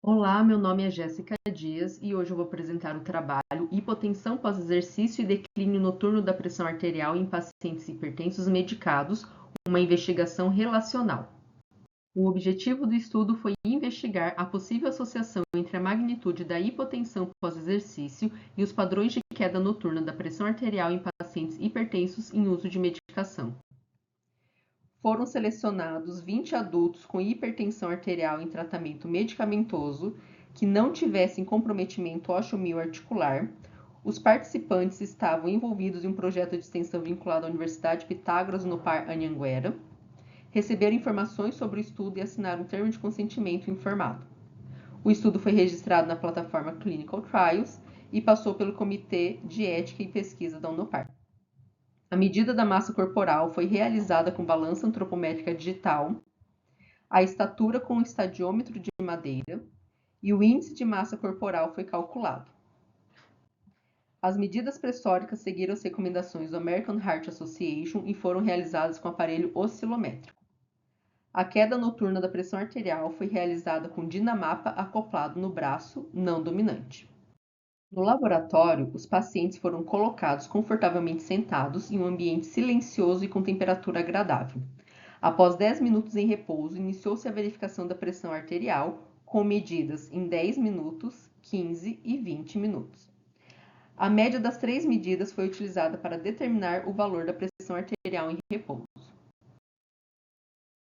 Olá, meu nome é Jéssica Dias e hoje eu vou apresentar o trabalho Hipotensão pós-exercício e declínio noturno da pressão arterial em pacientes hipertensos medicados, uma investigação relacional. O objetivo do estudo foi investigar a possível associação entre a magnitude da hipotensão pós-exercício e os padrões de queda noturna da pressão arterial em pacientes hipertensos em uso de medicação. Foram selecionados 20 adultos com hipertensão arterial em tratamento medicamentoso que não tivessem comprometimento ósseo-mioarticular. Os participantes estavam envolvidos em um projeto de extensão vinculado à Universidade Pitágoras no Par Anhanguera, receberam informações sobre o estudo e assinaram um termo de consentimento informado. O estudo foi registrado na plataforma Clinical Trials e passou pelo Comitê de Ética e Pesquisa da Unopar. A medida da massa corporal foi realizada com balança antropométrica digital, a estatura com o estadiômetro de madeira e o índice de massa corporal foi calculado. As medidas pressóricas seguiram as recomendações do American Heart Association e foram realizadas com aparelho oscilométrico. A queda noturna da pressão arterial foi realizada com dinamapa acoplado no braço não dominante. No laboratório, os pacientes foram colocados confortavelmente sentados em um ambiente silencioso e com temperatura agradável. Após 10 minutos em repouso, iniciou-se a verificação da pressão arterial, com medidas em 10 minutos, 15 e 20 minutos. A média das três medidas foi utilizada para determinar o valor da pressão arterial em repouso.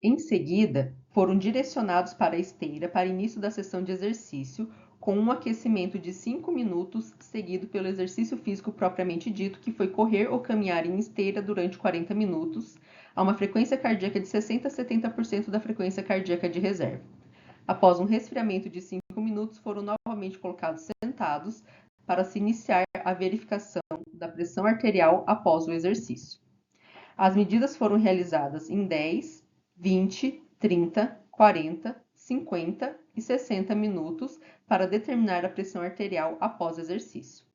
Em seguida, foram direcionados para a esteira para início da sessão de exercício, com um aquecimento de 5 minutos, seguido pelo exercício físico propriamente dito, que foi correr ou caminhar em esteira durante 40 minutos, a uma frequência cardíaca de 60 a 70% da frequência cardíaca de reserva. Após um resfriamento de 5 minutos, foram novamente colocados sentados para se iniciar a verificação da pressão arterial após o exercício. As medidas foram realizadas em 10, 20, 30, 40, 50 e 60 minutos para determinar a pressão arterial após o exercício.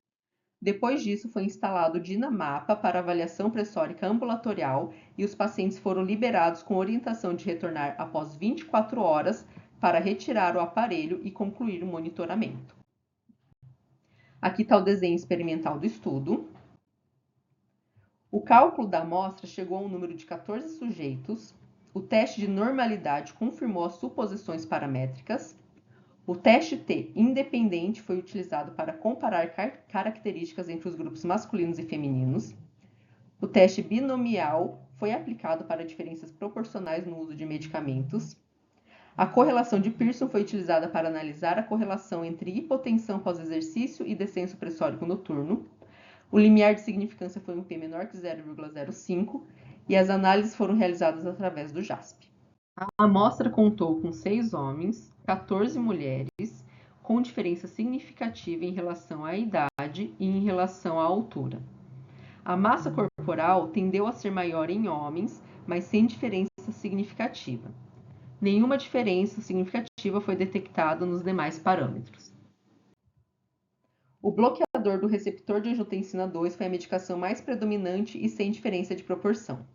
Depois disso, foi instalado o Dinamapa para avaliação pressórica ambulatorial e os pacientes foram liberados com orientação de retornar após 24 horas para retirar o aparelho e concluir o monitoramento. Aqui está o desenho experimental do estudo. O cálculo da amostra chegou a um número de 14 sujeitos. O teste de normalidade confirmou as suposições paramétricas. O teste T independente foi utilizado para comparar características entre os grupos masculinos e femininos. O teste binomial foi aplicado para diferenças proporcionais no uso de medicamentos. A correlação de Pearson foi utilizada para analisar a correlação entre hipotensão pós-exercício e descenso pressórico noturno. O limiar de significância foi um P menor que 0,05 e as análises foram realizadas através do JASP. A amostra contou com 6 homens, 14 mulheres, com diferença significativa em relação à idade e em relação à altura. A massa corporal tendeu a ser maior em homens, mas sem diferença significativa. Nenhuma diferença significativa foi detectada nos demais parâmetros. O bloqueador do receptor de angiotensina 2 foi a medicação mais predominante e sem diferença de proporção.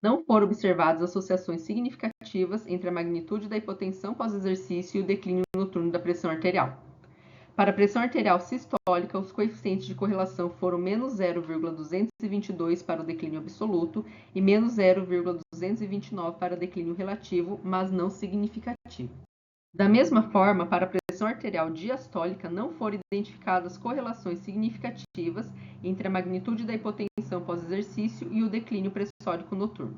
Não foram observadas associações significativas entre a magnitude da hipotensão pós-exercício e o declínio noturno da pressão arterial. Para a pressão arterial sistólica, os coeficientes de correlação foram menos 0,222 para o declínio absoluto e menos 0,229 para o declínio relativo, mas não significativo. Da mesma forma, para a pressão arterial diastólica, não foram identificadas correlações significativas entre a magnitude da hipotensão pós-exercício e o declínio pressórico noturno.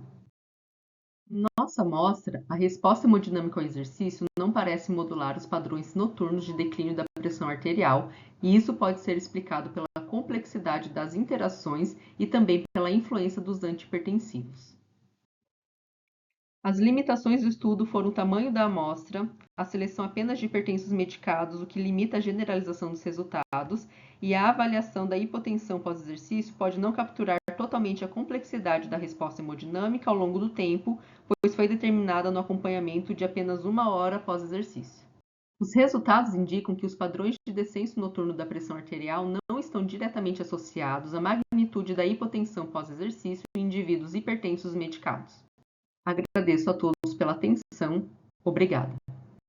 Nossa amostra, a resposta hemodinâmica ao exercício não parece modular os padrões noturnos de declínio da pressão arterial, e isso pode ser explicado pela complexidade das interações e também pela influência dos antihipertensivos. As limitações do estudo foram o tamanho da amostra, a seleção apenas de hipertensos medicados, o que limita a generalização dos resultados, e a avaliação da hipotensão pós-exercício pode não capturar totalmente a complexidade da resposta hemodinâmica ao longo do tempo, pois foi determinada no acompanhamento de apenas 1 hora após exercício. Os resultados indicam que os padrões de descenso noturno da pressão arterial não estão diretamente associados à magnitude da hipotensão pós-exercício em indivíduos hipertensos medicados. Agradeço a todos pela atenção. Obrigada.